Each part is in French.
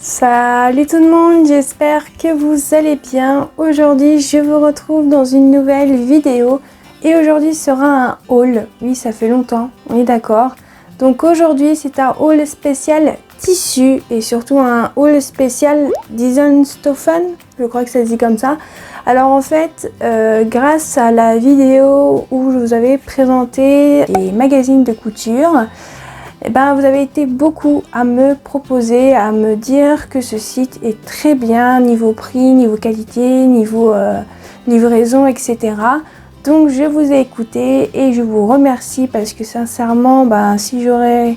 Salut tout le monde, j'espère que vous allez bien. Aujourd'hui je vous retrouve dans une nouvelle vidéo et aujourd'hui sera un haul. Oui, ça fait longtemps, on est d'accord. Donc aujourd'hui c'est un haul spécial tissu et surtout un haul spécial Design-Stoffen, je crois que ça se dit comme ça. Alors en fait, grâce à la vidéo où je vous avais présenté les magazines de couture, eh ben, vous avez été beaucoup à me proposer, à me dire que ce site est très bien niveau prix, niveau qualité, niveau livraison, etc. Donc je vous ai écouté et je vous remercie parce que sincèrement, si j'aurais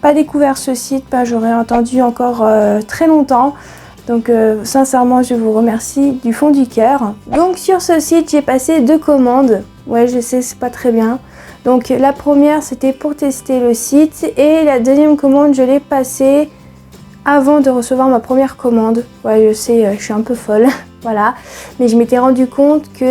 pas découvert ce site, j'aurais entendu encore très longtemps. Donc sincèrement, je vous remercie du fond du cœur. Donc sur ce site, j'ai passé 2 commandes. Ouais, je sais, c'est pas très bien. Donc la première, c'était pour tester le site et la deuxième commande, je l'ai passée avant de recevoir ma première commande. Ouais, je sais, je suis un peu folle, voilà. Mais je m'étais rendu compte que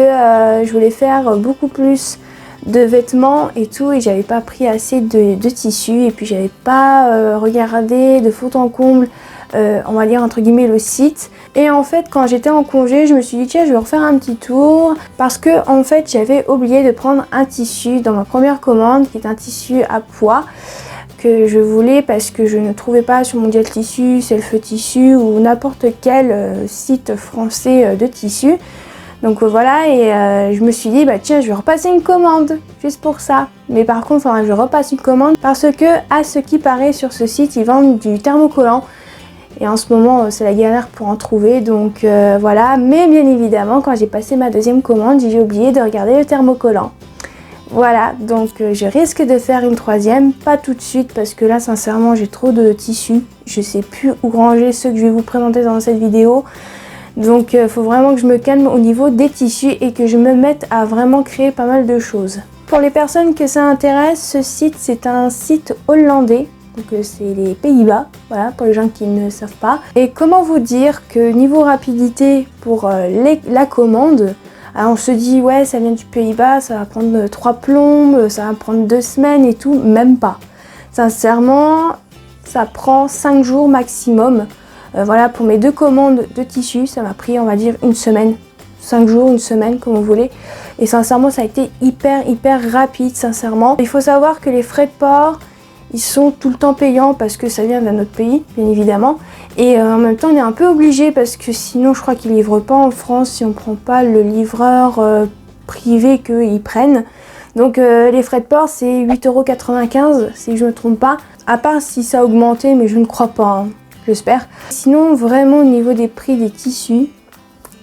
je voulais faire beaucoup plus de vêtements et tout et j'avais pas pris assez de tissu et puis j'avais pas regardé de fond en comble, on va dire entre guillemets, le site. Et en fait, quand j'étais en congé, je me suis dit tiens, je vais refaire un petit tour parce que en fait j'avais oublié de prendre un tissu dans ma première commande qui est un tissu à pois que je voulais parce que je ne trouvais pas sur Mondial Tissu, Self Tissu ou n'importe quel site français de tissu. Donc voilà, et je me suis dit tiens, je vais repasser une commande juste pour ça. Mais par contre, je repasse une commande parce que à ce qui paraît sur ce site, ils vendent du thermocollant. Et en ce moment, c'est la galère pour en trouver, donc voilà. Mais bien évidemment, quand j'ai passé ma deuxième commande, j'ai oublié de regarder le thermocollant. Voilà, donc je risque de faire une troisième, pas tout de suite parce que là, sincèrement, j'ai trop de tissus. Je sais plus où ranger ceux que je vais vous présenter dans cette vidéo. Donc il faut vraiment que je me calme au niveau des tissus et que je me mette à vraiment créer pas mal de choses. Pour les personnes que ça intéresse, ce site, c'est un site hollandais. Donc c'est les Pays-Bas, voilà, pour les gens qui ne savent pas. Et comment vous dire que niveau rapidité pour la commande, alors on se dit ouais, ça vient du Pays-Bas, ça va prendre 3 plombes, ça va prendre 2 semaines et tout, même pas. Sincèrement, ça prend 5 jours maximum. Voilà, pour mes 2 commandes de tissu, ça m'a pris, on va dire, une semaine. 5 jours, une semaine, comme vous voulez. Et sincèrement, ça a été hyper rapide, sincèrement. Il faut savoir que les frais de port, ils sont tout le temps payants parce que ça vient d'un autre pays, bien évidemment. Et en même temps, on est un peu obligé parce que sinon, je crois qu'ils ne livrent pas en France si on ne prend pas le livreur privé qu'ils prennent. Donc les frais de port, c'est 8,95 € si je ne me trompe pas. À part si ça a augmenté, mais je ne crois pas, hein. J'espère. Sinon, vraiment, au niveau des prix des tissus,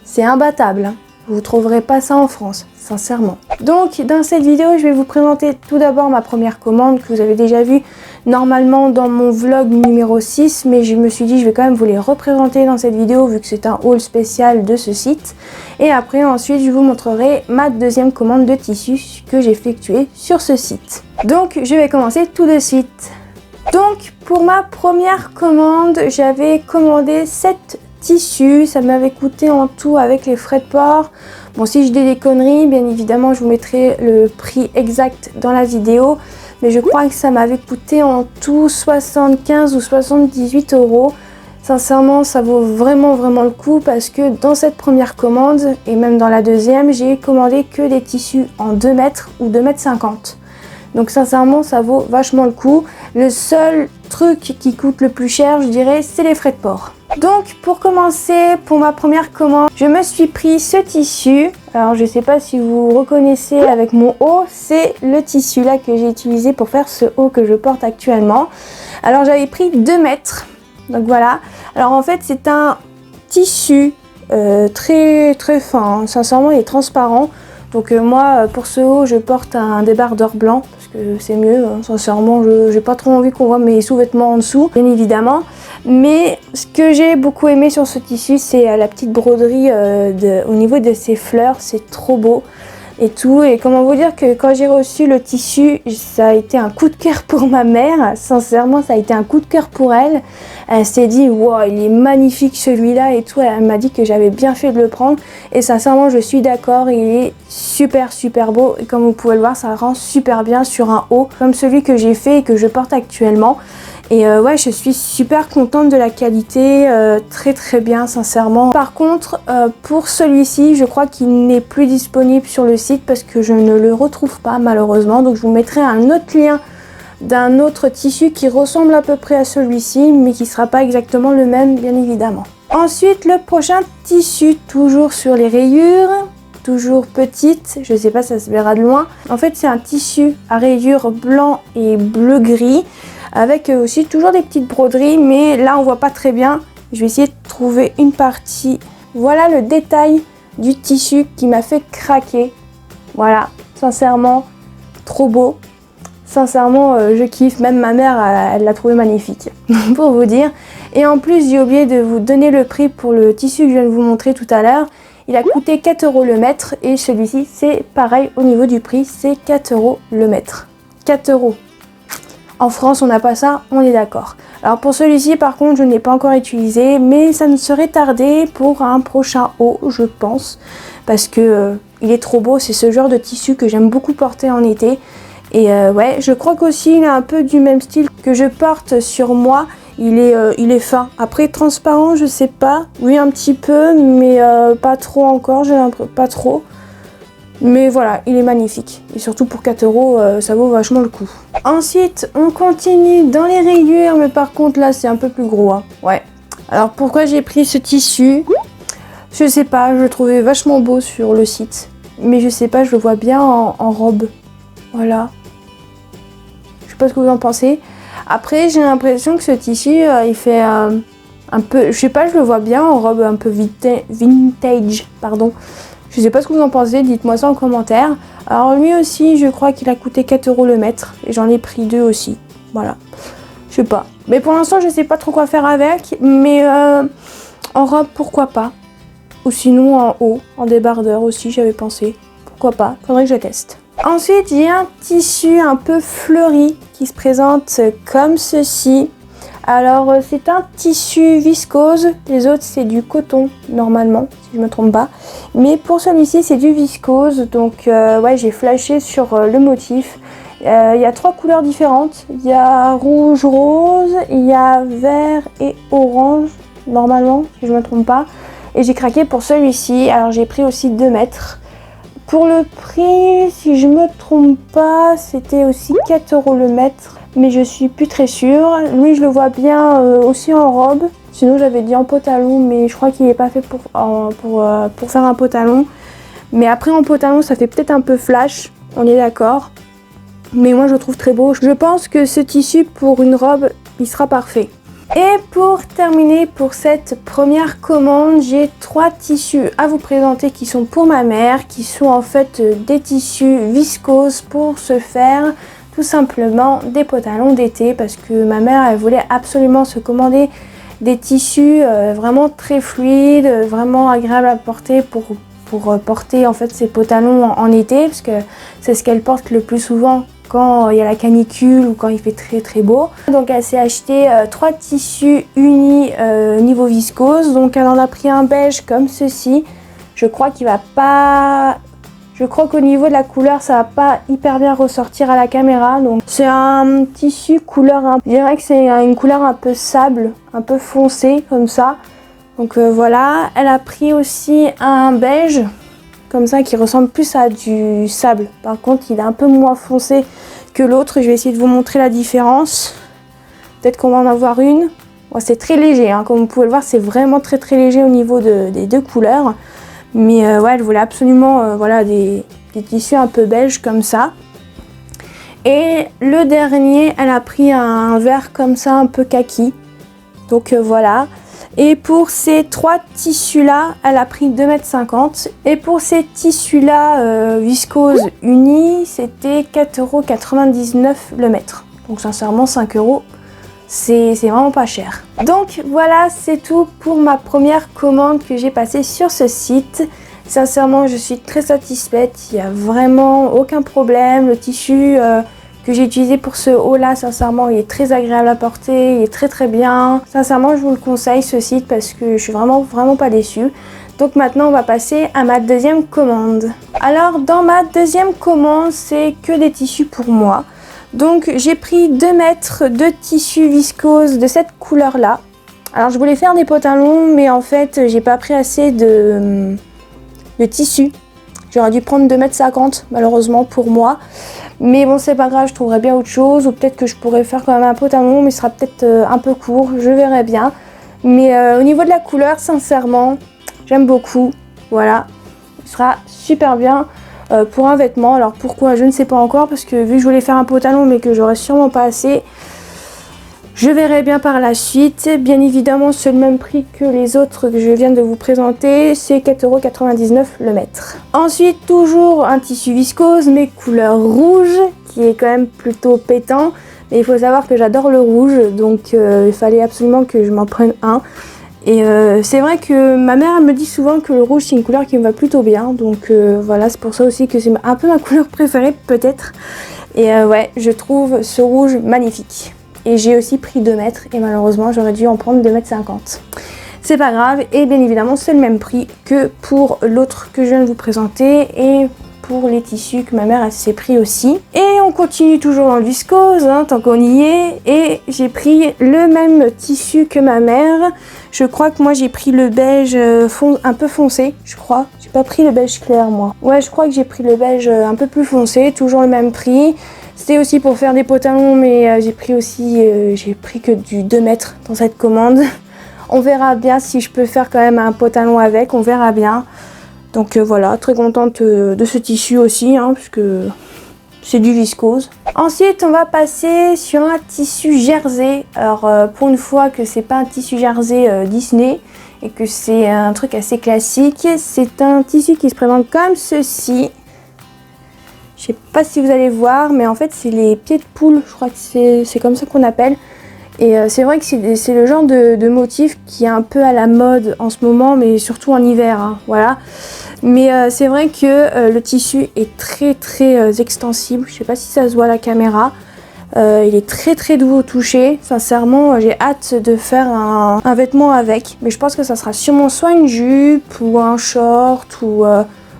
c'est imbattable, hein. Vous trouverez pas ça en France, sincèrement. Donc, dans cette vidéo, je vais vous présenter tout d'abord ma première commande que vous avez déjà vue normalement dans mon vlog numéro 6, mais je me suis dit je vais quand même vous les représenter dans cette vidéo vu que c'est un haul spécial de ce site. Et après, ensuite, je vous montrerai ma deuxième commande de tissu que j'ai effectuée sur ce site. Donc, je vais commencer tout de suite. Donc pour ma première commande, j'avais commandé 7 tissus, ça m'avait coûté en tout avec les frais de port. Bon, si je dis des conneries, bien évidemment je vous mettrai le prix exact dans la vidéo, mais je crois que ça m'avait coûté en tout 75 ou 78 €. Sincèrement, ça vaut vraiment le coup parce que dans cette première commande et même dans la deuxième, j'ai commandé que des tissus en 2 mètres ou 2,50 m. Donc sincèrement, ça vaut vachement le coup. Le seul truc qui coûte le plus cher, je dirais, c'est les frais de port. Donc pour commencer, pour ma première commande, je me suis pris ce tissu. Alors je ne sais pas si vous reconnaissez avec mon haut, c'est le tissu là que j'ai utilisé pour faire ce haut que je porte actuellement. Alors j'avais pris 2 mètres. Donc voilà. Alors en fait, c'est un tissu très fin. Hein. Sincèrement, il est transparent. Donc moi, pour ce haut, je porte un débardeur blanc parce que c'est mieux. Hein. Sincèrement, je n'ai pas trop envie qu'on voit mes sous-vêtements en dessous, bien évidemment. Mais ce que j'ai beaucoup aimé sur ce tissu, c'est la petite broderie au niveau de ces fleurs. C'est trop beau et tout. Et comment vous dire que quand j'ai reçu le tissu, ça a été un coup de cœur pour ma mère. Sincèrement, ça a été un coup de cœur pour elle. Elle s'est dit wow, il est magnifique celui-là et tout. Elle m'a dit que j'avais bien fait de le prendre. Et sincèrement, je suis d'accord, il est super beau. Et comme vous pouvez le voir, ça rend super bien sur un haut comme celui que j'ai fait et que je porte actuellement. Et ouais, je suis super contente de la qualité, très bien sincèrement. Par contre, pour celui-ci, je crois qu'il n'est plus disponible sur le site parce que je ne le retrouve pas malheureusement. Donc je vous mettrai un autre lien d'un autre tissu qui ressemble à peu près à celui-ci, mais qui ne sera pas exactement le même, bien évidemment. Ensuite, le prochain tissu, toujours sur les rayures, toujours petite, je ne sais pas si ça se verra de loin. En fait, c'est un tissu à rayures blanc et bleu-gris, avec aussi toujours des petites broderies, mais là, on voit pas très bien. Je vais essayer de trouver une partie. Voilà le détail du tissu qui m'a fait craquer. Voilà, sincèrement, trop beau. Sincèrement, je kiffe, même ma mère, elle l'a trouvé magnifique, pour vous dire. Et en plus, j'ai oublié de vous donner le prix pour le tissu que je viens de vous montrer tout à l'heure. Il a coûté 4 € le mètre et celui-ci, c'est pareil au niveau du prix, c'est 4 € le mètre. 4 €. En France, on n'a pas ça, on est d'accord. Alors pour celui-ci, par contre, je ne l'ai pas encore utilisé, mais ça ne serait tardé pour un prochain haul, je pense. Parce que il est trop beau, c'est ce genre de tissu que j'aime beaucoup porter en été. Et ouais, je crois qu'aussi il est un peu du même style que je porte sur moi. Il est fin. Après transparent, je sais pas. Oui, un petit peu, mais pas trop encore. J'ai l'impression pas trop. Mais voilà, il est magnifique. Et surtout pour 4 €, ça vaut vachement le coup. Ensuite, on continue dans les rayures, mais par contre là, c'est un peu plus gros. Hein. Ouais. Alors pourquoi j'ai pris ce tissu? Je sais pas. Je le trouvais vachement beau sur le site, mais je sais pas. Je le vois bien en robe. Voilà. Je sais pas ce que vous en pensez. Après, j'ai l'impression que ce tissu, il fait un peu... Je sais pas, je le vois bien en robe un peu vintage, pardon. Je sais pas ce que vous en pensez, dites-moi ça en commentaire. Alors lui aussi, je crois qu'il a coûté 4 € le mètre. Et j'en ai pris 2 aussi. Voilà. Je sais pas. Mais pour l'instant, je sais pas trop quoi faire avec. Mais en robe, pourquoi pas. Ou sinon en haut, en débardeur aussi, j'avais pensé. Pourquoi pas, faudrait que je teste. Ensuite, j'ai un tissu un peu fleuri qui se présente comme ceci. Alors, c'est un tissu viscose. Les autres, c'est du coton, normalement, si je ne me trompe pas. Mais pour celui-ci, c'est du viscose. Donc, ouais, j'ai flashé sur le motif. Il y a 3 couleurs différentes. Il y a rouge, rose, il y a vert et orange, normalement, si je ne me trompe pas. Et j'ai craqué pour celui-ci. Alors, j'ai pris aussi 2 mètres. Pour le prix, si je me trompe pas, c'était aussi 4 € le mètre, mais je suis plus très sûre. Lui, je le vois bien aussi en robe. Sinon, j'avais dit en pantalon, mais je crois qu'il n'est pas fait pour faire un pantalon. Mais après, en pantalon, ça fait peut-être un peu flash, on est d'accord. Mais moi, je le trouve très beau. Je pense que ce tissu, pour une robe, il sera parfait. Et pour terminer pour cette première commande, j'ai 3 tissus à vous présenter qui sont pour ma mère, qui sont en fait des tissus viscose pour se faire tout simplement des pantalons d'été parce que ma mère elle voulait absolument se commander des tissus vraiment très fluides, vraiment agréables à porter pour porter en fait ses pantalons en été parce que c'est ce qu'elle porte le plus souvent quand il y a la canicule ou quand il fait très beau. Donc elle s'est acheté 3 tissus unis niveau viscose. Donc elle en a pris un beige comme ceci. Je crois qu'il va pas... Je crois qu'au niveau de la couleur, ça va pas hyper bien ressortir à la caméra. Donc c'est un tissu couleur... Je dirais que c'est une couleur un peu sable, un peu foncé comme ça. Donc voilà. Elle a pris aussi un beige. Comme ça, qui ressemble plus à du sable. Par contre, il est un peu moins foncé que l'autre. Je vais essayer de vous montrer la différence. Peut-être qu'on va en avoir une. Bon, c'est très léger, hein. Comme vous pouvez le voir, c'est vraiment très léger au niveau des 2 couleurs. Mais ouais, elle voulait absolument voilà, des tissus un peu beige comme ça. Et le dernier, elle a pris un vert comme ça, un peu kaki. Donc voilà. Et pour ces 3 tissus-là, elle a pris 2,50 m. Et pour ces tissus-là, viscose unis, c'était 4,99 € le mètre. Donc sincèrement, 5 €, c'est vraiment pas cher. Donc voilà, c'est tout pour ma première commande que j'ai passée sur ce site. Sincèrement, je suis très satisfaite. Il n'y a vraiment aucun problème. Le tissu... que j'ai utilisé pour ce haul là, sincèrement il est très agréable à porter, il est très bien. Sincèrement je vous le conseille ce site parce que je suis vraiment pas déçue. Donc maintenant on va passer à ma deuxième commande. Alors dans ma deuxième commande c'est que des tissus pour moi. Donc j'ai pris 2 mètres de tissu viscose de cette couleur là. Alors je voulais faire des pantalons, mais en fait j'ai pas pris assez de tissu. J'aurais dû prendre 2,50 m malheureusement pour moi. Mais bon, c'est pas grave, je trouverai bien autre chose. Ou peut-être que je pourrais faire quand même un pantalon, mais ce sera peut-être un peu court, je verrai bien. Mais au niveau de la couleur, sincèrement, j'aime beaucoup. Voilà, il sera super bien pour un vêtement. Alors pourquoi, je ne sais pas encore, parce que vu que je voulais faire un pantalon, mais que j'aurais sûrement pas assez, je verrai bien par la suite. Bien évidemment, c'est le même prix que les autres que je viens de vous présenter. C'est 4,99 € le mètre. Ensuite, toujours un tissu viscose, mais couleur rouge, qui est quand même plutôt pétant. Mais il faut savoir que j'adore le rouge, donc il fallait absolument que je m'en prenne un. Et c'est vrai que ma mère elle me dit souvent que le rouge, c'est une couleur qui me va plutôt bien. Donc voilà, c'est pour ça aussi que c'est un peu ma couleur préférée, peut-être. Et ouais, je trouve ce rouge magnifique. Et j'ai aussi pris 2 mètres et malheureusement j'aurais dû en prendre 2,50 m. C'est pas grave et bien évidemment c'est le même prix que pour l'autre que je viens de vous présenter et pour les tissus que ma mère s'est pris aussi. Et on continue toujours dans le viscose, hein, tant qu'on y est. Et j'ai pris le même tissu que ma mère. Je crois que moi j'ai pris le beige un peu foncé, je crois. J'ai pas pris le beige clair moi. Ouais, je crois que j'ai pris le beige un peu plus foncé, toujours le même prix. C'était aussi pour faire des pantalons, mais j'ai pris que du 2 mètres dans cette commande. On verra bien si je peux faire quand même un pantalon avec, on verra bien. Donc voilà, très contente de ce tissu aussi, hein, puisque c'est du viscose. Ensuite, on va passer sur un tissu jersey. Alors pour une fois que c'est pas un tissu jersey Disney et que c'est un truc assez classique, c'est un tissu qui se présente comme ceci. Je sais pas si vous allez voir, mais en fait c'est les pieds de poule, je crois que c'est comme ça qu'on appelle. Et c'est vrai que c'est le genre de motif qui est un peu à la mode en ce moment, mais surtout en hiver, hein, voilà. Mais c'est vrai que le tissu est très extensible, je sais pas si ça se voit à la caméra. Il est très doux au toucher, sincèrement j'ai hâte de faire un vêtement avec. Mais je pense que ça sera sûrement soit une jupe ou un short ou...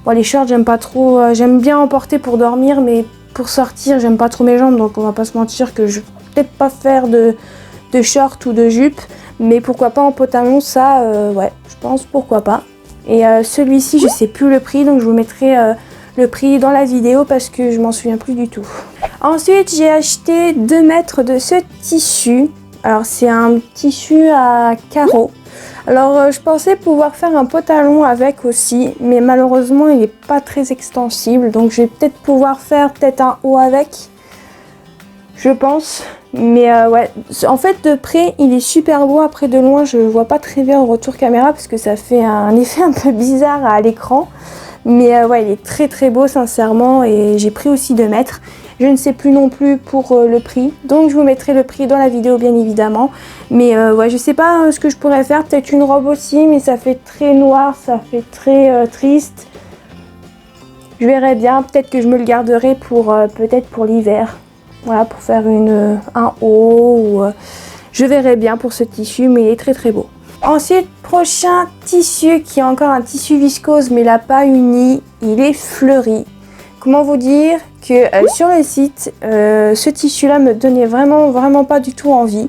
Bon, les shorts j'aime pas trop, j'aime bien en porter pour dormir, mais pour sortir j'aime pas trop mes jambes, donc on va pas se mentir que je vais peut-être pas faire de short ou de jupe, mais pourquoi pas en pantalon, ça ouais, je pense pourquoi pas. Et celui-ci je sais plus le prix, donc je vous mettrai le prix dans la vidéo parce que je m'en souviens plus du tout. Ensuite j'ai acheté 2 mètres de ce tissu. Alors c'est un tissu à carreaux. Alors je pensais pouvoir faire un pantalon avec aussi, mais malheureusement il n'est pas très extensible, donc je vais peut-être pouvoir faire un haut avec, je pense. Mais ouais, en fait de près il est super beau, après de loin je vois pas très bien au retour caméra parce que ça fait un effet un peu bizarre à l'écran. Mais ouais, il est très beau sincèrement et j'ai pris aussi 2 mètres. Je ne sais plus non plus pour le prix, donc je vous mettrai le prix dans la vidéo bien évidemment. Mais ouais, je sais pas ce que je pourrais faire, peut-être une robe aussi, mais ça fait très noir, ça fait très triste. Je verrai bien, peut-être que je me le garderai pour peut-être pour l'hiver. Voilà, pour faire un haut, ou, je verrai bien pour ce tissu, mais il est très beau. Ensuite, prochain tissu qui est encore un tissu viscose, mais là pas uni, il est fleuri. Comment vous dire que sur le site, ce tissu-là me donnait vraiment pas du tout envie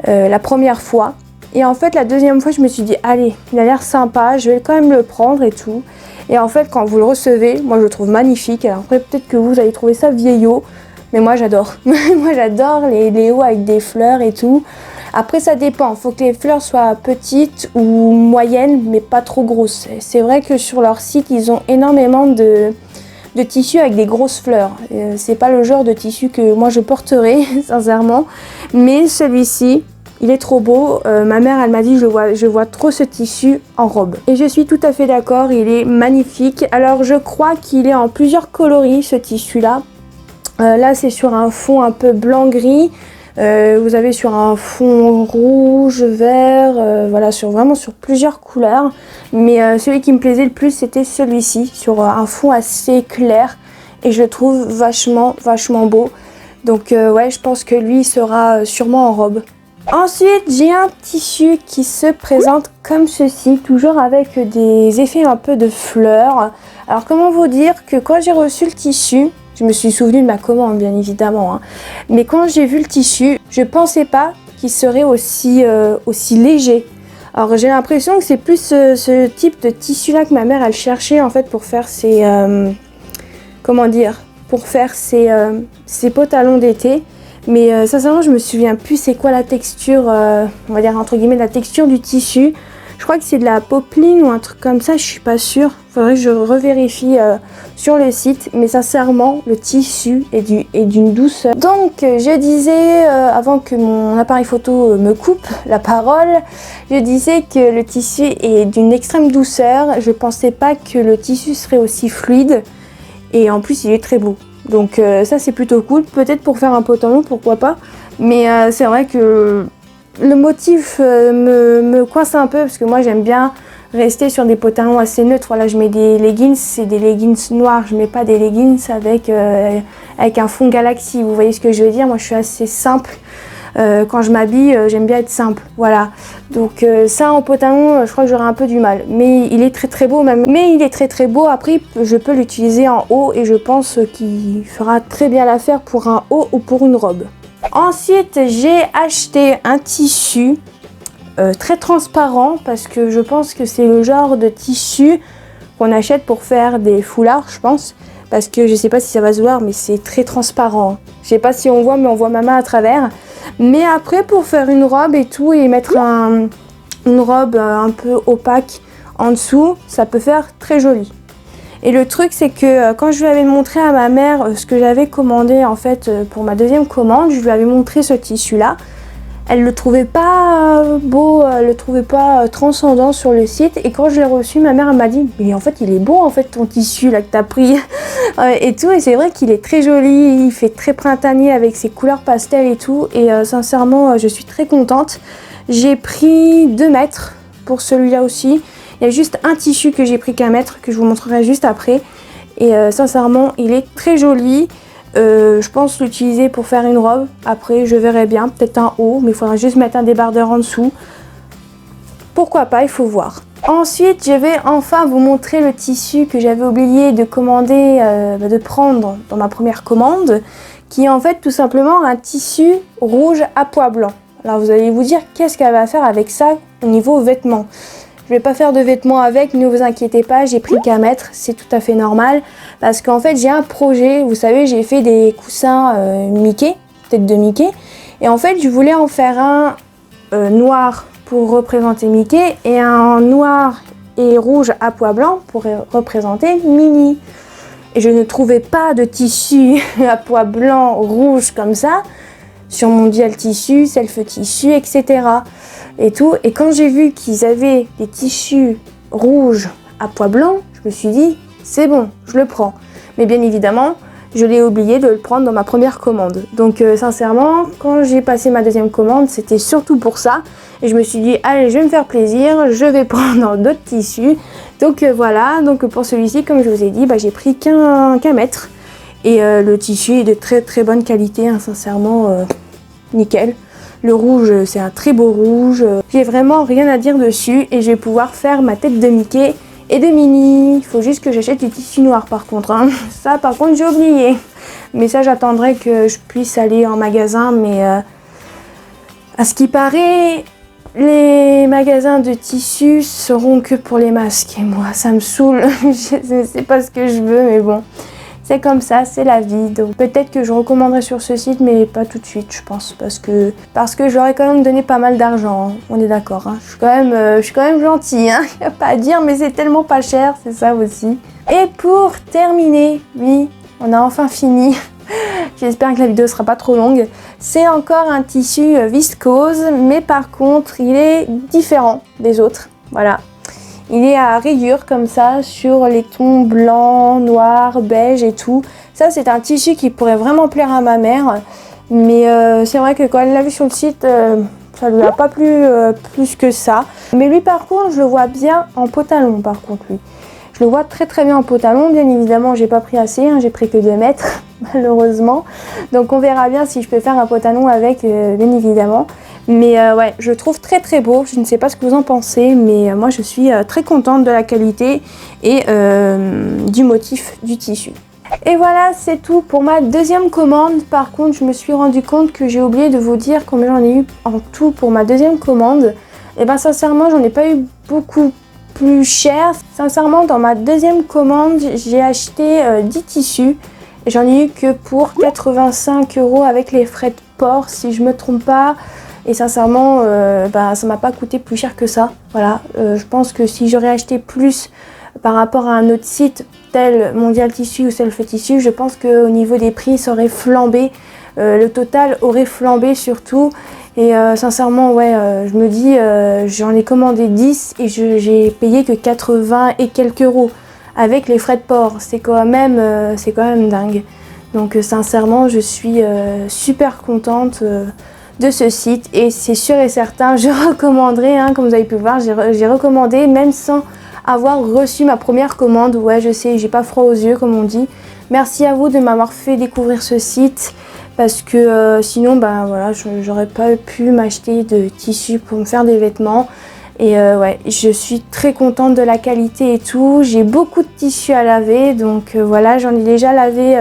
la première fois. Et en fait, la deuxième fois, je me suis dit, allez, il a l'air sympa, je vais quand même le prendre et tout. Et en fait, quand vous le recevez, moi je le trouve magnifique. Alors après, peut-être que vous allez trouver ça vieillot, mais moi j'adore. Moi j'adore les hauts avec des fleurs et tout. Après, ça dépend, il faut que les fleurs soient petites ou moyennes, mais pas trop grosses. C'est vrai que sur leur site, ils ont énormément de tissus avec des grosses fleurs. C'est pas le genre de tissu que moi je porterai, sincèrement. Mais celui-ci, il est trop beau. Ma mère, elle m'a dit, je vois trop ce tissu en robe. Et je suis tout à fait d'accord, il est magnifique. Alors, je crois qu'il est en plusieurs coloris, ce tissu-là. Là, c'est sur un fond un peu blanc-gris. Vous avez sur un fond rouge, vert, voilà, vraiment sur plusieurs couleurs. Mais celui qui me plaisait le plus, c'était celui-ci, sur un fond assez clair. Et je le trouve vachement beau. Donc ouais, je pense que lui sera sûrement en robe. Ensuite, j'ai un tissu qui se présente comme ceci, toujours avec des effets un peu de fleurs. Alors comment vous dire que quand j'ai reçu le tissu, Je me suis souvenue de ma commande, bien évidemment, hein. Mais quand j'ai vu le tissu, je pensais pas qu'il serait aussi léger. Alors j'ai l'impression que c'est plus ce type de tissu-là que ma mère elle cherchait en fait pour faire ses ses pantalons d'été. Mais sincèrement, je me souviens plus c'est quoi la texture, on va dire entre guillemets la texture du tissu. Je crois que c'est de la popeline ou un truc comme ça, je suis pas sûre. Faudrait que je revérifie sur le site. Mais sincèrement, le tissu est d'une douceur. Donc je disais, avant que mon appareil photo me coupe la parole, je disais que le tissu est d'une extrême douceur. Je pensais pas que le tissu serait aussi fluide. Et en plus, il est très beau. Donc ça, c'est plutôt cool. Peut-être pour faire un pantalon, pourquoi pas. Mais c'est vrai que le motif me coince un peu parce que moi j'aime bien rester sur des pantalons assez neutres. Voilà, je mets des leggings, c'est des leggings noirs, je mets pas des leggings avec un fond galaxie, vous voyez ce que je veux dire. Moi je suis assez simple, quand je m'habille j'aime bien être simple, voilà. Donc ça en pantalon je crois que j'aurai un peu du mal, mais il est très très beau même. Mais il est très très beau, après je peux l'utiliser en haut et je pense qu'il fera très bien l'affaire pour un haut ou pour une robe. Ensuite, j'ai acheté un tissu très transparent parce que je pense que c'est le genre de tissu qu'on achète pour faire des foulards, je pense. Parce que je sais pas si ça va se voir, mais c'est très transparent. Je sais pas si on voit, mais on voit ma main à travers. Mais après, pour faire une robe et tout, et mettre une robe un peu opaque en dessous, ça peut faire très joli. Et le truc, c'est que quand je lui avais montré à ma mère ce que j'avais commandé en fait pour ma deuxième commande, je lui avais montré ce tissu-là. Elle le trouvait pas beau, elle le trouvait pas transcendant sur le site. Et quand je l'ai reçu, ma mère m'a dit mais en fait il est beau en fait ton tissu là que t'as pris et tout. Et c'est vrai qu'il est très joli, il fait très printanier avec ses couleurs pastel et tout. Et sincèrement, je suis très contente. J'ai pris 2 mètres pour celui-là aussi. Il y a juste un tissu que j'ai pris qu'1 mètre que je vous montrerai juste après. Et sincèrement, il est très joli. Je pense l'utiliser pour faire une robe. Après, je verrai bien. Peut-être un haut, mais il faudra juste mettre un débardeur en dessous. Pourquoi pas, il faut voir. Ensuite, je vais enfin vous montrer le tissu que j'avais oublié de commander, de prendre dans ma première commande. Qui est en fait tout simplement un tissu rouge à pois blanc. Alors vous allez vous dire, qu'est-ce qu'elle va faire avec ça au niveau vêtements ? Je vais pas faire de vêtements avec, ne vous inquiétez pas, j'ai pris qu'1 mètre, c'est tout à fait normal. Parce qu'en fait, j'ai un projet, vous savez, j'ai fait des coussins Mickey, tête de Mickey. Et en fait, je voulais en faire un noir pour représenter Mickey et un noir et rouge à pois blanc pour représenter Minnie. Et je ne trouvais pas de tissu à pois blanc rouge comme ça sur Mondial Tissu, Self Tissu, etc. Et tout. Et quand j'ai vu qu'ils avaient des tissus rouges à pois blanc, je me suis dit, c'est bon, je le prends. Mais bien évidemment, je l'ai oublié de le prendre dans ma première commande. Donc sincèrement, quand j'ai passé ma deuxième commande, c'était surtout pour ça. Et je me suis dit, allez, je vais me faire plaisir, je vais prendre d'autres tissus. Donc voilà, donc pour celui-ci, comme je vous ai dit, j'ai pris qu'un mètre. Et le tissu est de très très bonne qualité, hein, sincèrement, nickel. Le rouge, c'est un très beau rouge. J'ai vraiment rien à dire dessus et je vais pouvoir faire ma tête de Mickey et de Minnie. Il faut juste que j'achète du tissu noir par contre, hein. Ça par contre j'ai oublié. Mais ça j'attendrai que je puisse aller en magasin. Mais à ce qui paraît, les magasins de tissus seront que pour les masques. Et moi ça me saoule. Je ne sais pas ce que je veux mais bon. C'est comme ça, c'est la vie. Donc peut-être que je recommanderai sur ce site, mais pas tout de suite, je pense. Parce que je leur ai quand même donné pas mal d'argent. Hein. On est d'accord. Hein. Je suis quand même gentille. Hein. Y a pas à dire, mais c'est tellement pas cher, c'est ça aussi. Et pour terminer, oui, on a enfin fini. J'espère que la vidéo sera pas trop longue. C'est encore un tissu viscose, mais par contre, il est différent des autres. Voilà. Il est à rayures comme ça sur les tons blanc, noir, beige et tout. Ça c'est un tissu qui pourrait vraiment plaire à ma mère. Mais c'est vrai que quand elle l'a vu sur le site, ça lui a pas plu plus que ça. Mais lui par contre, je le vois bien en pantalon par contre lui. Je le vois très très bien en pantalon. Bien évidemment, j'ai pas pris assez, hein, j'ai pris que 2 mètres malheureusement. Donc on verra bien si je peux faire un pantalon avec, bien évidemment. Mais ouais, je le trouve très très beau. Je ne sais pas ce que vous en pensez, mais moi je suis très contente de la qualité et du motif du tissu. Et voilà, c'est tout pour ma deuxième commande. Par contre, je me suis rendu compte que j'ai oublié de vous dire combien j'en ai eu en tout pour ma deuxième commande. Et ben sincèrement, j'en ai pas eu beaucoup plus cher. Sincèrement, dans ma deuxième commande, j'ai acheté 10 tissus. Et j'en ai eu que pour 85 € avec les frais de port, si je me trompe pas. Et sincèrement, ça m'a pas coûté plus cher que ça. Voilà, je pense que si j'aurais acheté plus par rapport à un autre site tel Mondial Tissu ou Self Tissu, je pense qu'au niveau des prix, ça aurait flambé. Le total aurait flambé surtout. Et sincèrement, ouais, je me dis, j'en ai commandé 10 et j'ai payé que 80 et quelques euros avec les frais de port. C'est quand même dingue. Donc sincèrement, je suis super contente de ce site et c'est sûr et certain, je recommanderai, hein, comme vous avez pu voir, j'ai recommandé même sans avoir reçu ma première commande. Ouais, je sais, j'ai pas froid aux yeux comme on dit. Merci à vous de m'avoir fait découvrir ce site parce que sinon, voilà, j'aurais pas pu m'acheter de tissus pour me faire des vêtements. Et ouais, je suis très contente de la qualité et tout. J'ai beaucoup de tissus à laver, donc voilà, j'en ai déjà lavé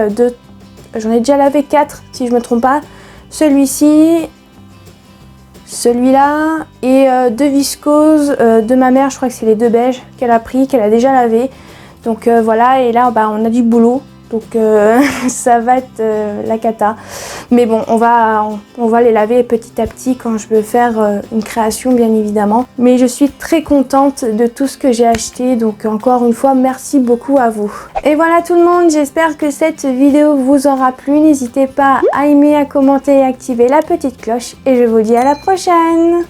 4 si je me trompe pas. Celui-ci, celui-là et 2 viscoses de ma mère, je crois que c'est les 2 beiges qu'elle a pris, qu'elle a déjà lavé. Donc voilà, et là on a du boulot, donc ça va être la cata. Mais bon, on va les laver petit à petit quand je veux faire une création bien évidemment. Mais je suis très contente de tout ce que j'ai acheté, donc encore une fois merci beaucoup à vous. Et voilà tout le monde, j'espère que cette vidéo vous aura plu. N'hésitez pas à aimer, à commenter et à activer la petite cloche. Et je vous dis à la prochaine.